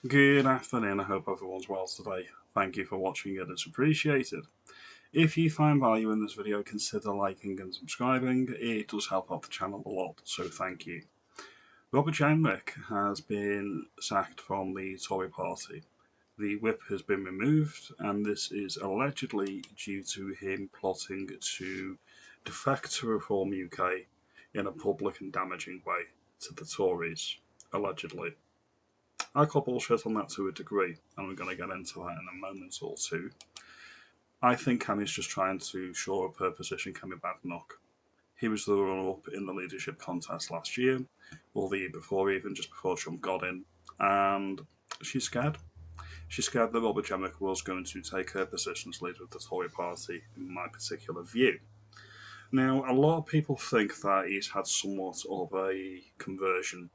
Good afternoon, I hope everyone's well today. Thank you for watching, it is appreciated. If you find value in this video, consider liking and subscribing, it does help out the channel a lot, so thank you. Robert Jenrick has been sacked from the Tory party. The whip has been removed, and this is allegedly due to him plotting to defect to Reform UK in a public and damaging way to the Tories, allegedly. I call bullshit on that to a degree, and we're going to get into that in a moment or two. I think Kemi's just trying to shore up her position, Kemi Badenoch. He was the runner-up in the leadership contest last year, or the year before even, just before Trump got in, and she's scared. She's scared that Robert Jenrick was going to take her position as leader of the Tory party, in my particular view. Now, a lot of people think that he's had somewhat of a conversion,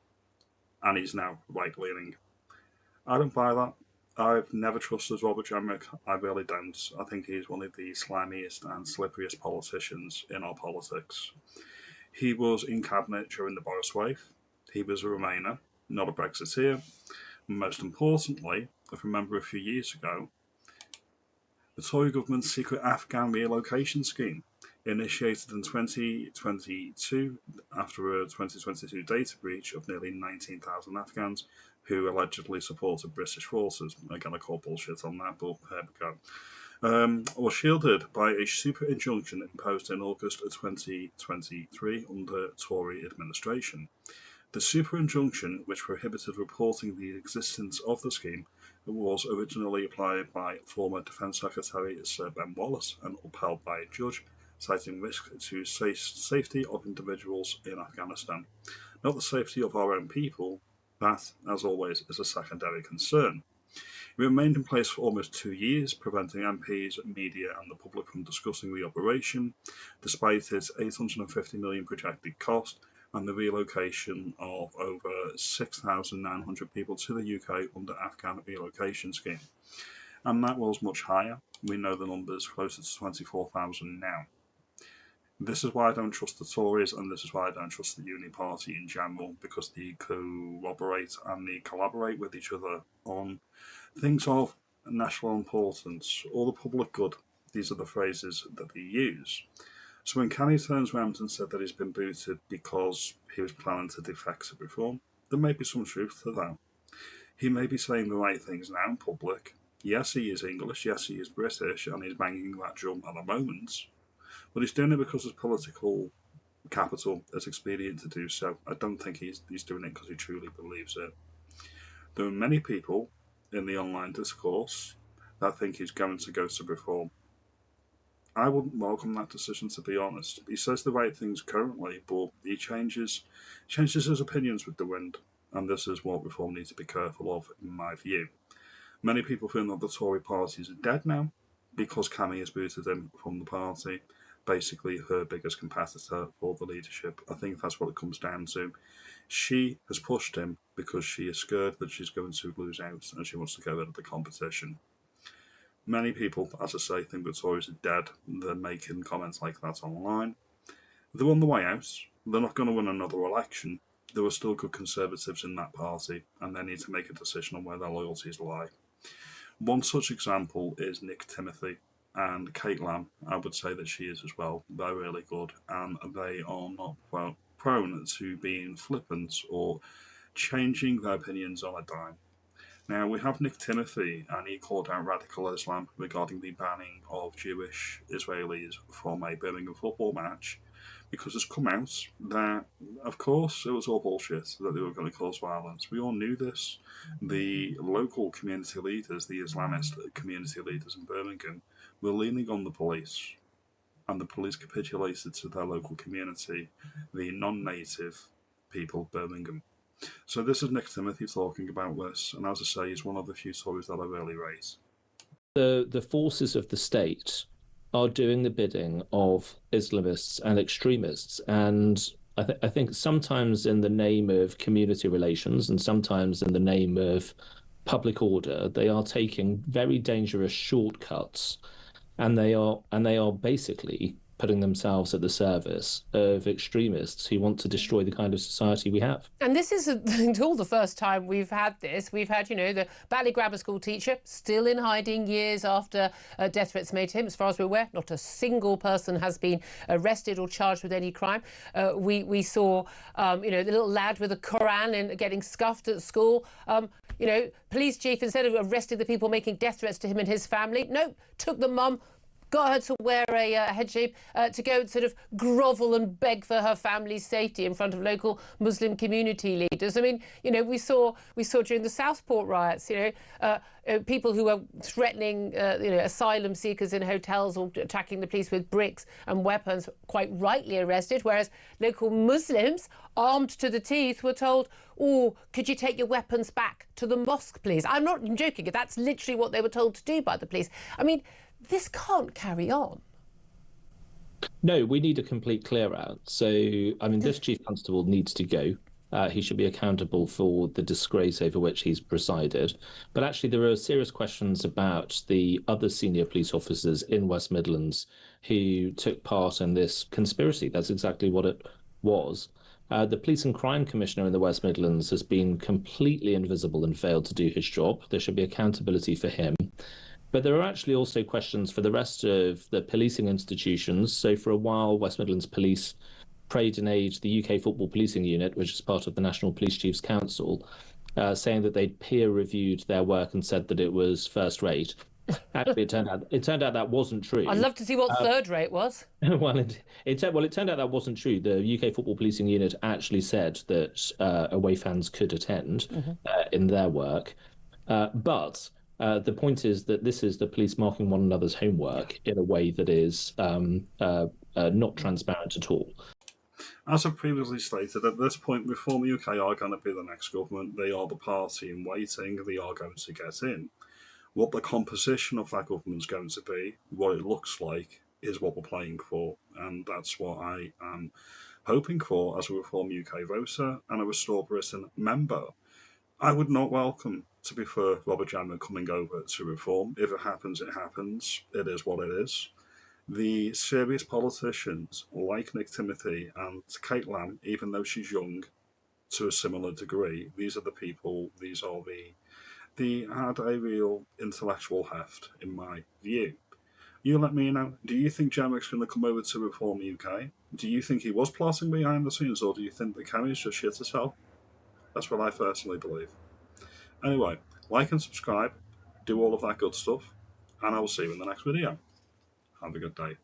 and he's now right-leaning. I don't buy that. I've never trusted Robert Jenrick. I really don't. I think he's one of the slimiest and slipperiest politicians in our politics. He was in cabinet during the Boris wave. He was a Remainer, not a Brexiteer. Most importantly, if you remember a few years ago, the Tory government's secret Afghan relocation scheme, initiated in 2022 after a 2022 data breach of nearly 19,000 Afghans who allegedly supported British forces. Again, I call bullshit on that, but there we go. Was shielded by a super injunction imposed in August of 2023 under Tory administration. The super injunction, which prohibited reporting the existence of the scheme, was originally applied by former Defence Secretary Sir Ben Wallace and upheld by a judge, citing risk to safety of individuals in Afghanistan. Not the safety of our own people, that, as always, is a secondary concern. It remained in place for almost 2 years, preventing MPs, media and the public from discussing the operation, despite its $850 million projected cost and the relocation of over 6,900 people to the UK under Afghan relocation scheme. And that was much higher. We know the numbers closer to 24,000 now. This is why I don't trust the Tories, and this is why I don't trust the Uni Party in general, because they corroborate and they collaborate with each other on things of national importance or the public good. These are the phrases that they use. So when Kemi turns around and said that he's been booted because he was planning to defect to Reform, there may be some truth to that. He may be saying the right things now in public. Yes, he is English, yes, he is British, and he's banging that drum at the moment. But he's doing it because his political capital is expedient to do so. I don't think he's doing it because he truly believes it. There are many people in the online discourse that think he's going to go to Reform. I wouldn't welcome that decision, to be honest. He says the right things currently, but he changes his opinions with the wind, and this is what Reform needs to be careful of, in my view. Many people feel that the Tory party is dead now because Kemi has booted him from the party, basically her biggest competitor for the leadership. I think that's what it comes down to. She has pushed him because she is scared that she's going to lose out and she wants to get rid of the competition. Many people, as I say, think the Tories are dead. They're making comments like that online. They're on the way out. They're not going to win another election. There are still good Conservatives in that party, and they need to make a decision on where their loyalties lie. One such example is Nick Timothy and Kate Lamb. I would say that she is as well. They're really good, and they are not prone to being flippant or changing their opinions on a dime. Now, we have Nick Timothy, and he called out radical Islam regarding the banning of Jewish Israelis from a Birmingham football match, because it's come out that, of course, it was all bullshit, that they were going to cause violence. We all knew this. The local community leaders, the Islamist community leaders in Birmingham, were leaning on the police, and the police capitulated to their local community, the non-native people of Birmingham. So this is Nick Timothy talking about this, and as I say, he's one of the few stories that I really raise. The forces of the state are doing the bidding of Islamists and extremists, and I think sometimes in the name of community relations and sometimes in the name of public order, they are taking very dangerous shortcuts, and they are basically putting themselves at the service of extremists who want to destroy the kind of society we have. And this isn't all the first time we've had this. We've had, the Bally Grammar School teacher still in hiding years after death threats made to him. As far as we're aware, not a single person has been arrested or charged with any crime. We saw, the little lad with a Koran and getting scuffed at school. Police chief, instead of arresting the people making death threats to him and his family, no, took the mum, got her to wear a hijab to go and sort of grovel and beg for her family's safety in front of local Muslim community leaders. I mean, we saw during the Southport riots, people who were threatening, asylum seekers in hotels or attacking the police with bricks and weapons, quite rightly arrested, whereas local Muslims, armed to the teeth, were told, "Oh, could you take your weapons back to the mosque, please?" I'm not joking. That's literally what they were told to do by the police. I mean, this can't carry on. No, we need a complete clear out. So, I mean, this chief constable needs to go. He should be accountable for the disgrace over which he's presided. But actually, there are serious questions about the other senior police officers in West Midlands who took part in this conspiracy. That's exactly what it was. The Police and Crime Commissioner in the West Midlands has been completely invisible and failed to do his job. There should be accountability for him. But there are actually also questions for the rest of the policing institutions. So for a while, West Midlands Police prayed in aid the UK Football Policing Unit, which is part of the National Police Chiefs Council, saying that they'd peer-reviewed their work and said that it was first-rate. Actually, it turned out that wasn't true. I'd love to see what third-rate was. Well, it turned out that wasn't true. The UK Football Policing Unit actually said that away fans could attend in their work, but the point is that this is the police marking one another's homework in a way that is not transparent at all. As I've previously stated, at this point, Reform UK are going to be the next government. They are the party in waiting. They are going to get in. What the composition of that government is going to be, what it looks like, is what we're playing for. And that's what I am hoping for as a Reform UK voter and a Restore Britain member. I would not welcome, to be fair, Robert Jenrick coming over to Reform. If it happens, it happens. It is what it is. The serious politicians like Nick Timothy and Kate Lamb, even though she's young, to a similar degree, these are the people, they had a real intellectual heft, in my view. You let me know, do you think Jenrick's going to come over to Reform UK? Do you think he was plotting behind the scenes, or do you think that Kemi's just shit herself? That's what I personally believe. Anyway, like and subscribe, do all of that good stuff, and I will see you in the next video. Have a good day.